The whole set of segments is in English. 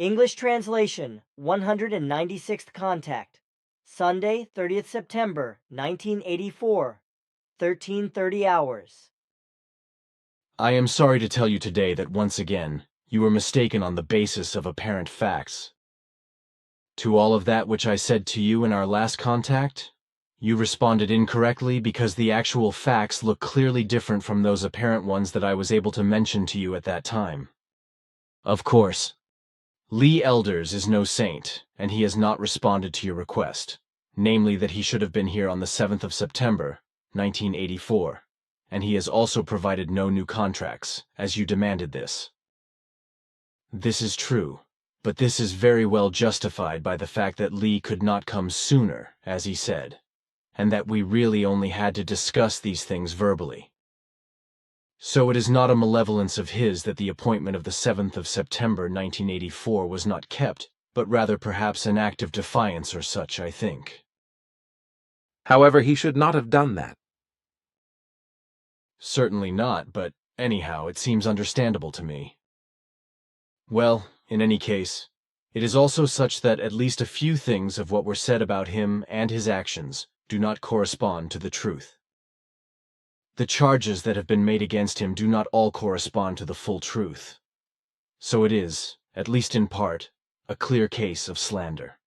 English translation 196th contact. Sunday, 30th September, 1984, 13:30 hours. I am sorry to tell you today that once again, you were mistaken on the basis of apparent facts. To all of that which I said to you in our last contact, you responded incorrectly because the actual facts look clearly different from those apparent ones that I was able to mention to you at that time. Of course, Lee Elders is no saint, and he has not responded to your request, namely that he should have been here on the 7th of September, 1984, and he has also provided no new contracts, as you demanded this. This is true, but this is very well justified by the fact that Lee could not come sooner, as he said, and that we really only had to discuss these things verbally. So it is not a malevolence of his that the appointment of the 7th of September 1984 was not kept, but rather perhaps an act of defiance or such, I think. However, he should not have done that. Certainly not, but anyhow, it seems understandable to me. Well, in any case, it is also such that at least a few things of what were said about him and his actions do not correspond to the truth. The charges that have been made against him do not all correspond to the full truth. So it is, at least in part, a clear case of slander.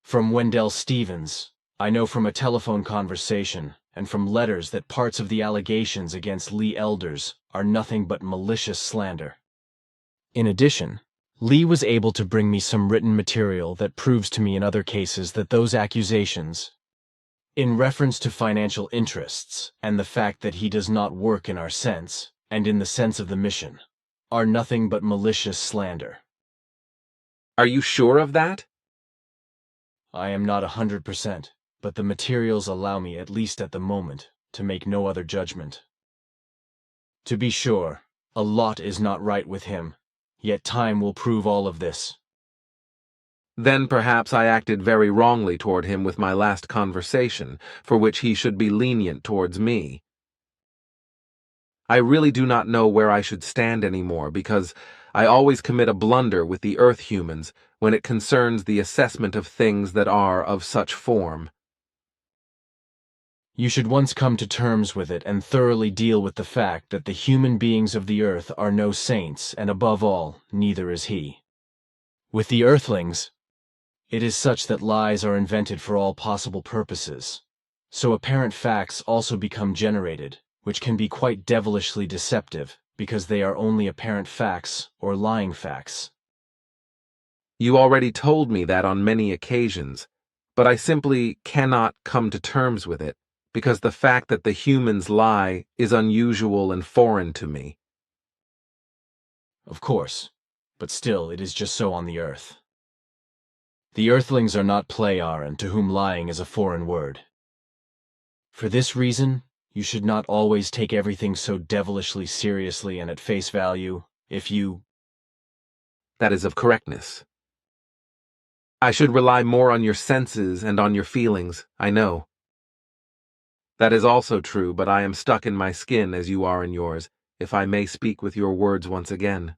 From Wendell Stevens, I know from a telephone conversation and from letters that parts of the allegations against Lee Elders are nothing but malicious slander. In addition, Lee was able to bring me some written material that proves to me in other cases that those accusations, in reference to financial interests and the fact that he does not work in our sense, and in the sense of the mission, are nothing but malicious slander. Are you sure of that? I am not 100%, but the materials allow me, at least at the moment, to make no other judgment. To be sure, a lot is not right with him, yet time will prove all of this. Then perhaps I acted very wrongly toward him with my last conversation, for which he should be lenient towards me. I really do not know where I should stand anymore, because I always commit a blunder with the Earth humans when it concerns the assessment of things that are of such form. You should once come to terms with it and thoroughly deal with the fact that the human beings of the Earth are no saints, and above all, neither is he. With the Earthlings, it is such that lies are invented for all possible purposes, so apparent facts also become generated, which can be quite devilishly deceptive, because they are only apparent facts or lying facts. You already told me that on many occasions, but I simply cannot come to terms with it, because the fact that the humans lie is unusual and foreign to me. Of course, but still it is just so on the Earth. The Earthlings are not Pleiaren, to whom lying is a foreign word. For this reason, you should not always take everything so devilishly seriously and at face value, if you— That is of correctness. I should rely more on your senses and on your feelings, I know. That is also true, but I am stuck in my skin as you are in yours, if I may speak with your words once again.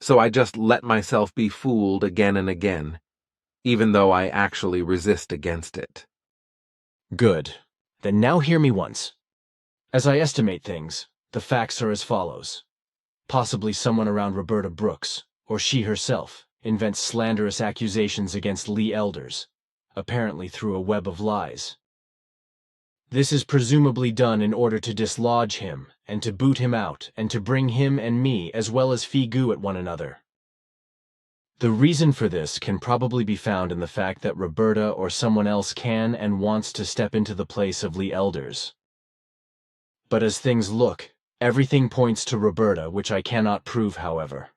So I just let myself be fooled again and again, even though I actually resist against it. Good. Then now hear me once. As I estimate things, the facts are as follows. Possibly someone around Roberta Brooks, or she herself, invents slanderous accusations against Lee Elders, apparently through a web of lies. This is presumably done in order to dislodge him, and to boot him out, and to bring him and me, as well as Figu, at one another. The reason for this can probably be found in the fact that Roberta or someone else can and wants to step into the place of Lee Elders. But as things look, everything points to Roberta, which I cannot prove, however.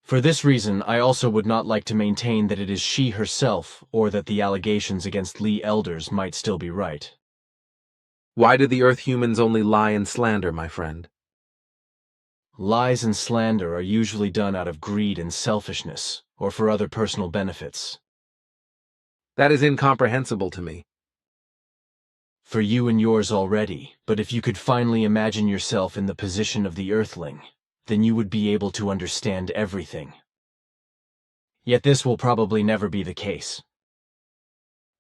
For this reason, I also would not like to maintain that it is she herself, or that the allegations against Lee Elders might still be right. Why do the Earth humans only lie and slander, my friend? Lies and slander are usually done out of greed and selfishness, or for other personal benefits. That is incomprehensible to me. For you and yours already, but if you could finally imagine yourself in the position of the Earthling, then you would be able to understand everything. Yet this will probably never be the case.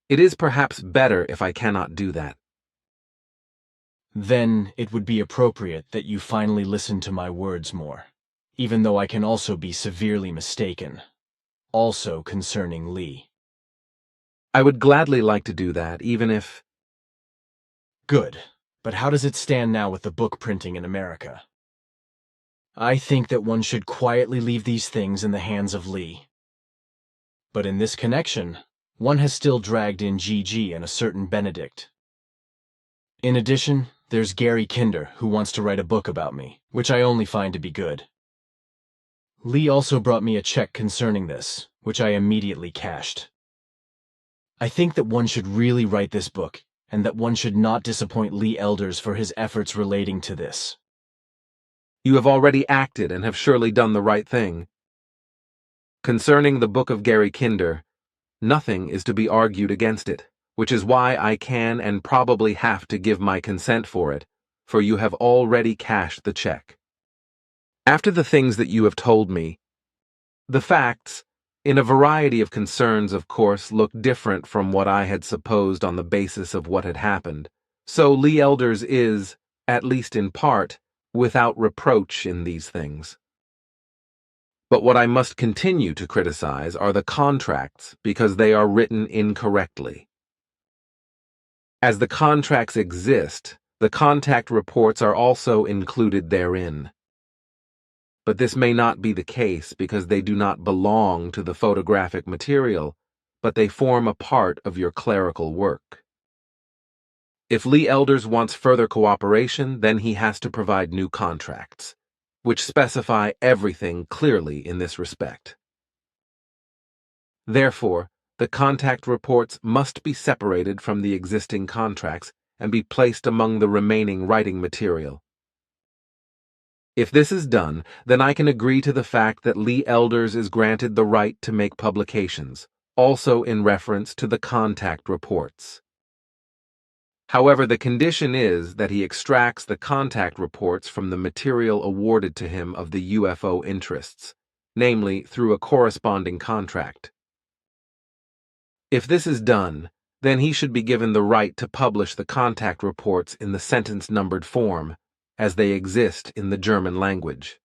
It is perhaps better if I cannot do that. Then it would be appropriate that you finally listen to my words more, even though I can also be severely mistaken. Also concerning Lee. I would gladly like to do that, even if... Good, but how does it stand now with the book printing in America? I think that one should quietly leave these things in the hands of Lee. But in this connection, one has still dragged in GG and a certain Benedict. In addition, there's Gary Kinder, who wants to write a book about me, which I only find to be good. Lee also brought me a check concerning this, which I immediately cashed. I think that one should really write this book, and that one should not disappoint Lee Elders for his efforts relating to this. You have already acted and have surely done the right thing. Concerning the book of Gary Kinder, nothing is to be argued against it, which is why I can and probably have to give my consent for it, for you have already cashed the check. After the things that you have told me, the facts, in a variety of concerns, of course, look different from what I had supposed on the basis of what had happened, so Lee Elders is, at least in part, without reproach in these things. But what I must continue to criticize are the contracts because they are written incorrectly. As the contracts exist, the contact reports are also included therein. But this may not be the case because they do not belong to the photographic material, but they form a part of your clerical work. If Lee Elders wants further cooperation, then he has to provide new contracts, which specify everything clearly in this respect. Therefore, the contact reports must be separated from the existing contracts and be placed among the remaining writing material. If this is done, then I can agree to the fact that Lee Elders is granted the right to make publications, also in reference to the contact reports. However, the condition is that he extracts the contact reports from the material awarded to him of the UFO interests, namely through a corresponding contract. If this is done, then he should be given the right to publish the contact reports in the sentence-numbered form, as they exist in the German language.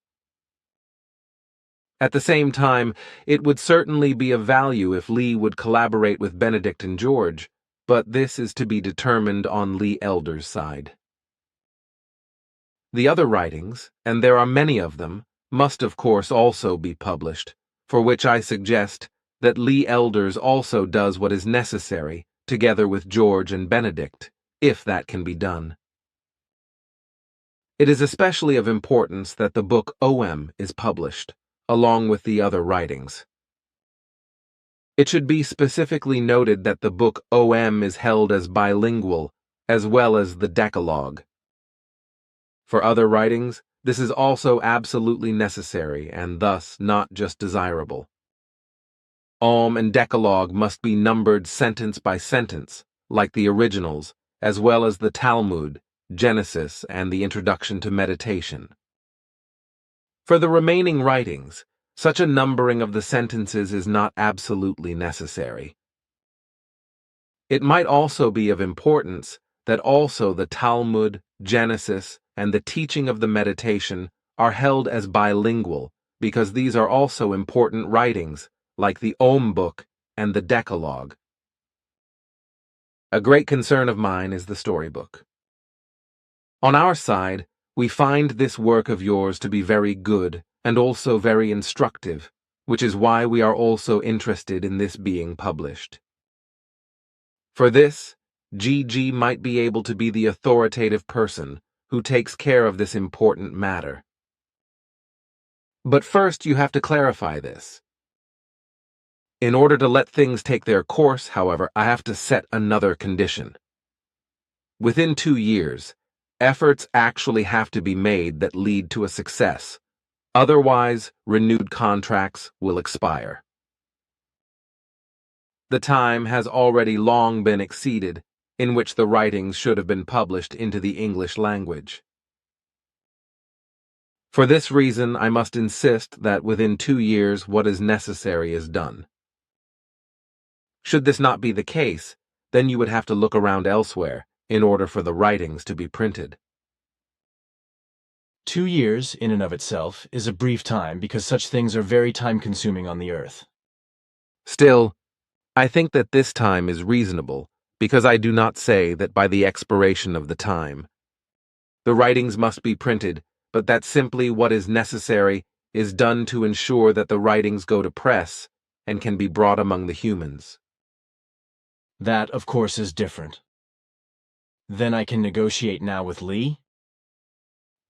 At the same time, it would certainly be of value if Lee would collaborate with Benedict and George, but this is to be determined on Lee Elders' side. The other writings, and there are many of them, must of course also be published, for which I suggest that Lee Elders also does what is necessary, together with George and Benedict, if that can be done. It is especially of importance that the book OM is published, along with the other writings. It should be specifically noted that the book OM is held as bilingual, as well as the Decalogue. For other writings, this is also absolutely necessary and thus not just desirable. OM and Decalogue must be numbered sentence by sentence, like the originals, as well as the Talmud, Genesis, and the Introduction to Meditation. For the remaining writings, such a numbering of the sentences is not absolutely necessary. It might also be of importance that also the Talmud, Genesis, and the teaching of the meditation are held as bilingual, because these are also important writings, like the Om book and the Decalogue. A great concern of mine is the storybook. On our side, we find this work of yours to be very good and also very instructive, which is why we are also interested in this being published. For this, GG might be able to be the authoritative person who takes care of this important matter. But first you have to clarify this. In order to let things take their course, however, I have to set another condition. Within 2 years, efforts actually have to be made that lead to a success. Otherwise, renewed contracts will expire. The time has already long been exceeded in which the writings should have been published into the English language. For this reason, I must insist that within 2 years what is necessary is done. Should this not be the case, then you would have to look around elsewhere in order for the writings to be printed. 2 years, in and of itself, is a brief time because such things are very time-consuming on the earth. Still, I think that this time is reasonable, because I do not say that by the expiration of the time. The writings must be printed, but that simply what is necessary is done to ensure that the writings go to press and can be brought among the humans. That, of course, is different. Then I can negotiate now with Lee?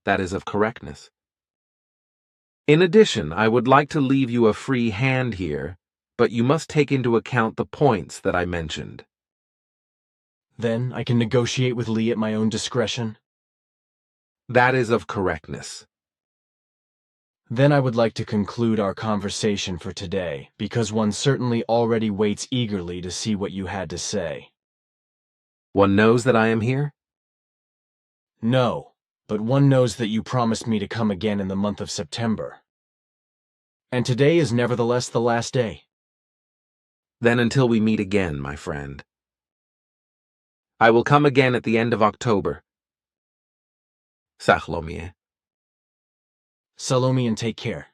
That is of correctness. In addition, I would like to leave you a free hand here, but you must take into account the points that I mentioned. Then I can negotiate with Lee at my own discretion? That is of correctness. Then I would like to conclude our conversation for today, because one certainly already waits eagerly to see what you had to say. One knows that I am here? No, but one knows that you promised me to come again in the month of September. And today is nevertheless the last day. Then until we meet again, my friend. I will come again at the end of October. Salome. Salome, and take care.